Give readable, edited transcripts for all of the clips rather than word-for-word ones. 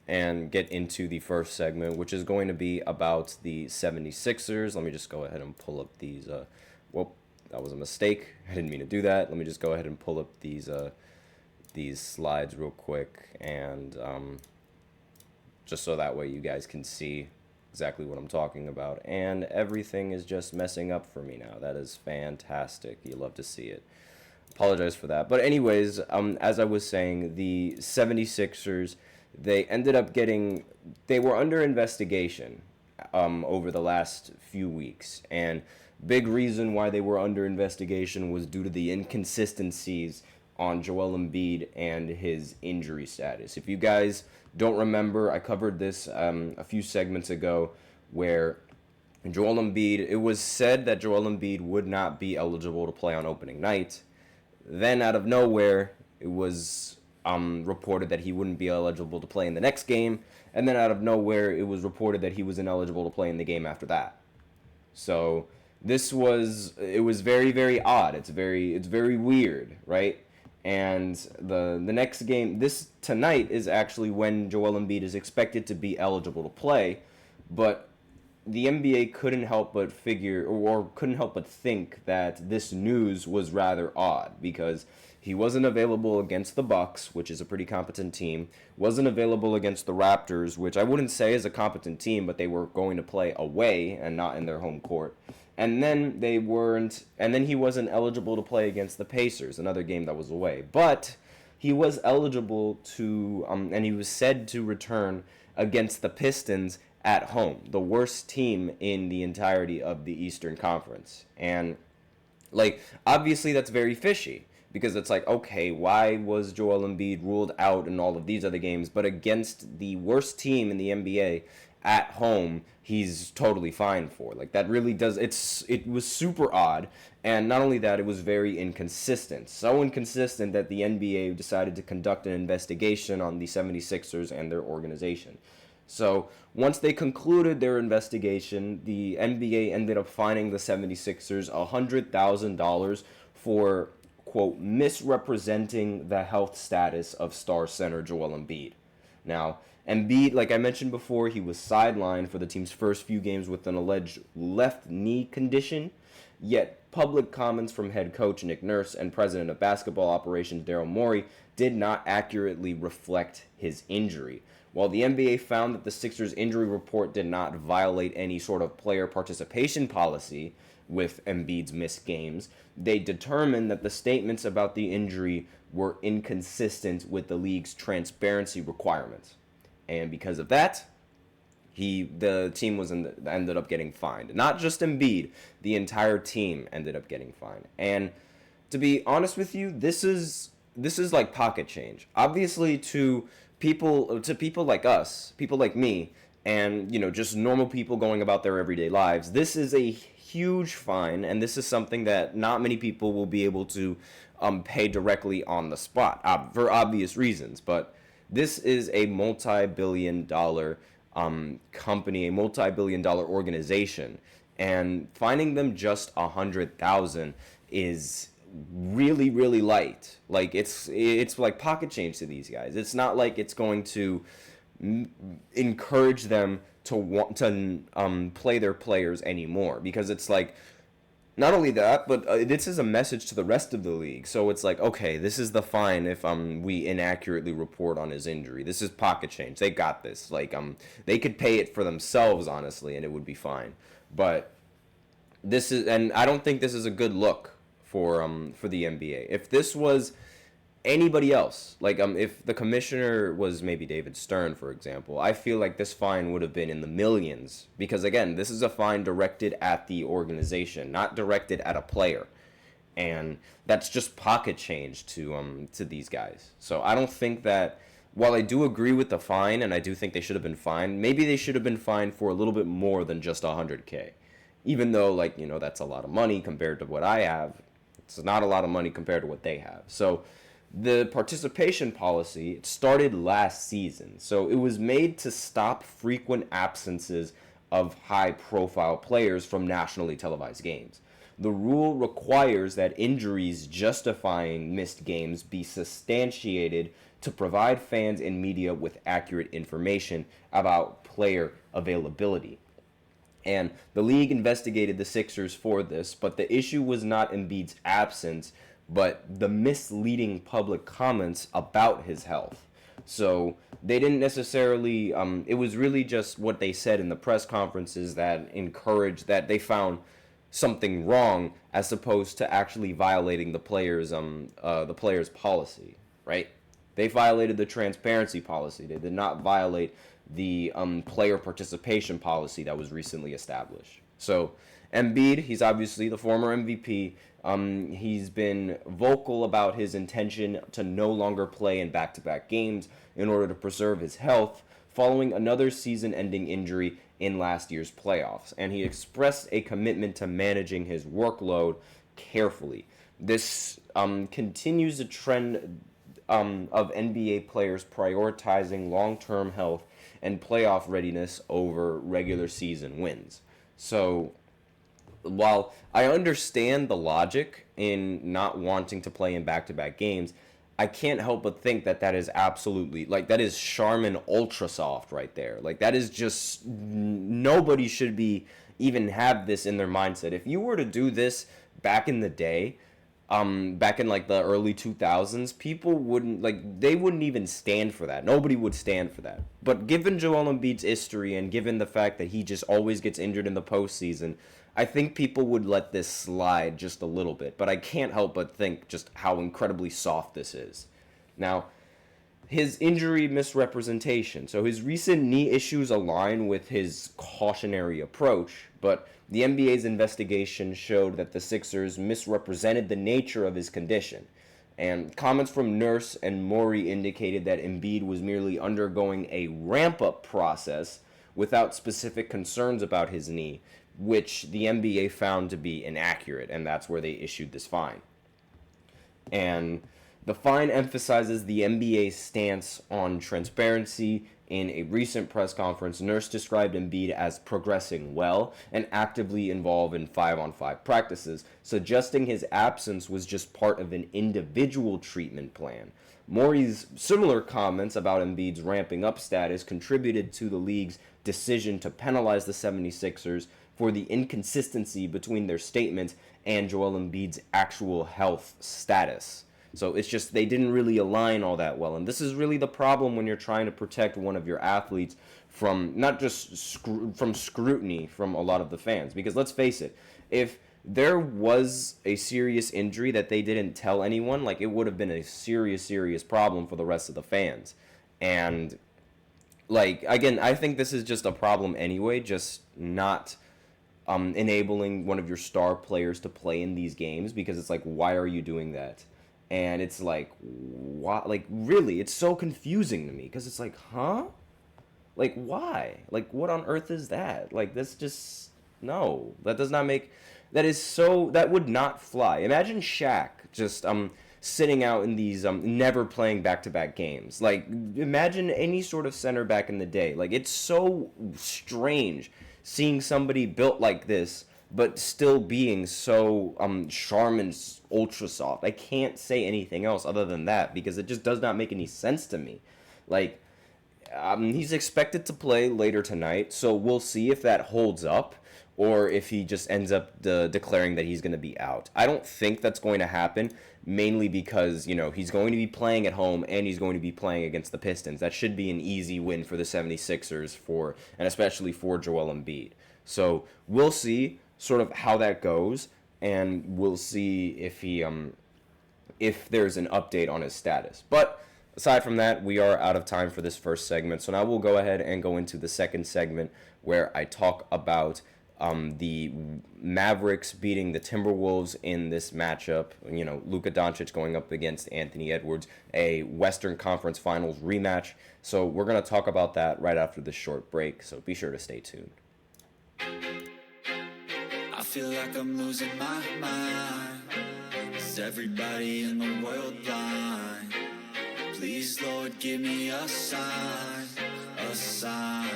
and get into the first segment, which is going to be about the 76ers. Let me just go ahead and pull up these. Whoop, that was a mistake. I didn't mean to do that. Let me just go ahead and pull up these slides real quick, and just so that way you guys can see exactly what I'm talking about. And everything is just messing up for me now. That is fantastic. You love to see it. Apologize for that. But anyways, as I was saying, the 76ers, they were under investigation over the last few weeks. And big reason why they were under investigation was due to the inconsistencies on Joel Embiid and his injury status. If you guys don't remember, I covered this a few segments ago where Joel Embiid, it was said that Joel Embiid would not be eligible to play on opening night. Then out of nowhere, it was reported that he wouldn't be eligible to play in the next game. And then out of nowhere, it was reported that he was ineligible to play in the game after that. So it was very, very odd. It's very weird, right? And the next game, this tonight, is actually when Joel Embiid is expected to be eligible to play. But the NBA couldn't help but think that this news was rather odd, because he wasn't available against the Bucks, which is a pretty competent team, wasn't available against the Raptors, which I wouldn't say is a competent team, but they were going to play away and not in their home court. And then he wasn't eligible to play against the Pacers, another game that was away. But he was eligible to, and he was said to return against the Pistons at home, the worst team in the entirety of the Eastern Conference. And, obviously that's very fishy, because it's okay, why was Joel Embiid ruled out in all of these other games, but against the worst team in the NBA at home, he's totally fine for? That really does, it was super odd. And not only that, it was very inconsistent. So inconsistent that the NBA decided to conduct an investigation on the 76ers and their organization. So once they concluded their investigation, the NBA ended up fining the 76ers $100,000 for, quote, misrepresenting the health status of star center Joel Embiid. Now, Embiid, like I mentioned before, he was sidelined for the team's first few games with an alleged left knee condition, yet public comments from head coach Nick Nurse and president of basketball operations Daryl Morey did not accurately reflect his injury. While the NBA found that the Sixers' injury report did not violate any sort of player participation policy with Embiid's missed games, they determined that the statements about the injury were inconsistent with the league's transparency requirements. And because of that, the team ended up getting fined. Not just Embiid, the entire team ended up getting fined. And to be honest with you, this is like pocket change. Obviously, to people like us, people like me, and just normal people going about their everyday lives, this is a huge fine, and this is something that not many people will be able to pay directly on the spot, for obvious reasons. But this is a multi-billion-dollar company, a multi-billion-dollar organization, and fining them just $100,000 is really, really light. It's like pocket change to these guys. It's not like it's going to encourage them to want to play their players anymore, because it's not only that, but this is a message to the rest of the league. So it's okay, this is the fine if we inaccurately report on his injury. This is pocket change. They got this. They could pay it for themselves, honestly, and it would be fine. But and I don't think this is a good look for the NBA. If this was anybody else, if the commissioner was maybe David Stern, for example, I feel like this fine would have been in the millions, because again, this is a fine directed at the organization, not directed at a player. And that's just pocket change to these guys. So I don't think that, while I do agree with the fine and I do think they should have been fined, maybe they should have been fined for a little bit more than just $100K. Even though that's a lot of money compared to what I have. It's not a lot of money compared to what they have. So the participation policy, it started last season. So it was made to stop frequent absences of high-profile players from nationally televised games. The rule requires that injuries justifying missed games be substantiated to provide fans and media with accurate information about player availability. And the league investigated the Sixers for this, but the issue was not Embiid's absence, but the misleading public comments about his health. So they didn't necessarily, it was really just what they said in the press conferences that encouraged that they found something wrong as opposed to actually violating the player's policy, right? They violated the transparency policy. They did not violate the player participation policy that was recently established. So Embiid, he's obviously the former MVP. He's been vocal about his intention to no longer play in back-to-back games in order to preserve his health following another season-ending injury in last year's playoffs. And he expressed a commitment to managing his workload carefully. This continues a trend of NBA players prioritizing long-term health and playoff readiness over regular season wins. So while I understand the logic in not wanting to play in back-to-back games, I can't help but think that that is absolutely, like, that is Charmin Ultra Soft right there. Like, that is just, nobody should be even have this in their mindset. If you were to do this back in the day, back in like the early 2000s, people wouldn't, like, they wouldn't even stand for that. Nobody would stand for that. But given Joel Embiid's history and given the fact that he just always gets injured in the postseason, I think people would let this slide just a little bit. But I can't help but think just how incredibly soft this is. Now, his injury misrepresentation. So his recent knee issues align with his cautionary approach, but the NBA's investigation showed that the Sixers misrepresented the nature of his condition. And comments from Nurse and Morey indicated that Embiid was merely undergoing a ramp-up process without specific concerns about his knee, which the NBA found to be inaccurate, and that's where they issued this fine. And the fine emphasizes the NBA's stance on transparency. In a recent press conference, Nurse described Embiid as progressing well and actively involved in 5-on-5 practices, suggesting his absence was just part of an individual treatment plan. Morey's similar comments about Embiid's ramping up status contributed to the league's decision to penalize the 76ers for the inconsistency between their statements and Joel Embiid's actual health status. So it's just they didn't really align all that well. And this is really the problem when you're trying to protect one of your athletes from not just from scrutiny from a lot of the fans. Because let's face it, if there was a serious injury that they didn't tell anyone, like, it would have been a serious problem for the rest of the fans. And, like, again, I think this is just a problem anyway, just not enabling one of your star players to play in these games, because it's like, why are you doing that? And it's like, why? Like, really, it's so confusing to me, because it's like, huh? Like, why? Like, what on earth is that? Like, this just, no, that does not make, that is so, that would not fly. Imagine Shaq just sitting out in these, never playing back-to-back games. Like, imagine any sort of center back in the day. Like, it's so strange seeing somebody built like this, but still being so Charmin's ultra soft. I can't say anything else other than that, because it just does not make any sense to me. Like, he's expected to play later tonight, so we'll see if that holds up, or if he just ends up declaring that he's going to be out. I don't think that's going to happen, mainly because, you know, he's going to be playing at home and he's going to be playing against the Pistons. That should be an easy win for the 76ers, and especially for Joel Embiid. So we'll see sort of how that goes, and we'll see if he if there's an update on his status. But aside from that, we are out of time for this first segment, so now we'll go ahead and go into the second segment, where I talk about the Mavericks beating the Timberwolves in this matchup. You know, Luka Doncic going up against Anthony Edwards, a Western Conference Finals rematch. So we're going to talk about that right after this short break, so be sure to stay tuned. I feel like I'm losing my mind. Is everybody in the world blind? Please, Lord, give me a sign, a sign.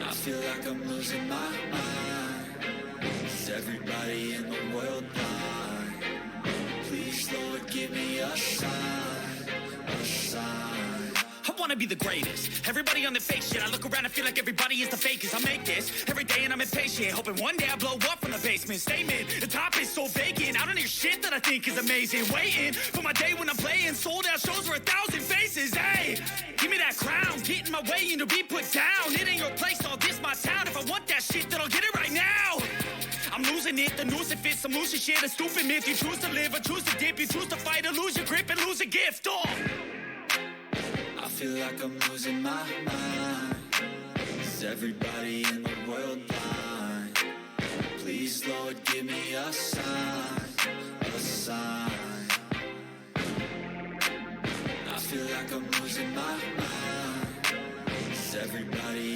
I feel like I'm losing my mind. everybody in the world blind? Please, Lord, give me a sign, a sign. I wanna be the greatest. Everybody on the fake shit. I look around and feel like everybody is the fakest. I make this every day and I'm impatient, hoping one day I blow up from the basement. Statement, the top is so vacant. I don't hear shit that I think is amazing. Waiting for my day when I'm playing sold out shows for 1,000 faces. Hey, give me that crown, get in my way and to be put down. It ain't your place, all this my town. If I want that shit, then I'll get it right now. I'm losing it, the noose it fits, some losing shit, a stupid myth. You choose to live or choose to dip, you choose to fight or lose your grip and lose a gift. Oh. I feel like I'm losing my mind. Is everybody in the world blind? Please, Lord, give me a sign, a sign. I feel like I'm losing my mind. Is everybody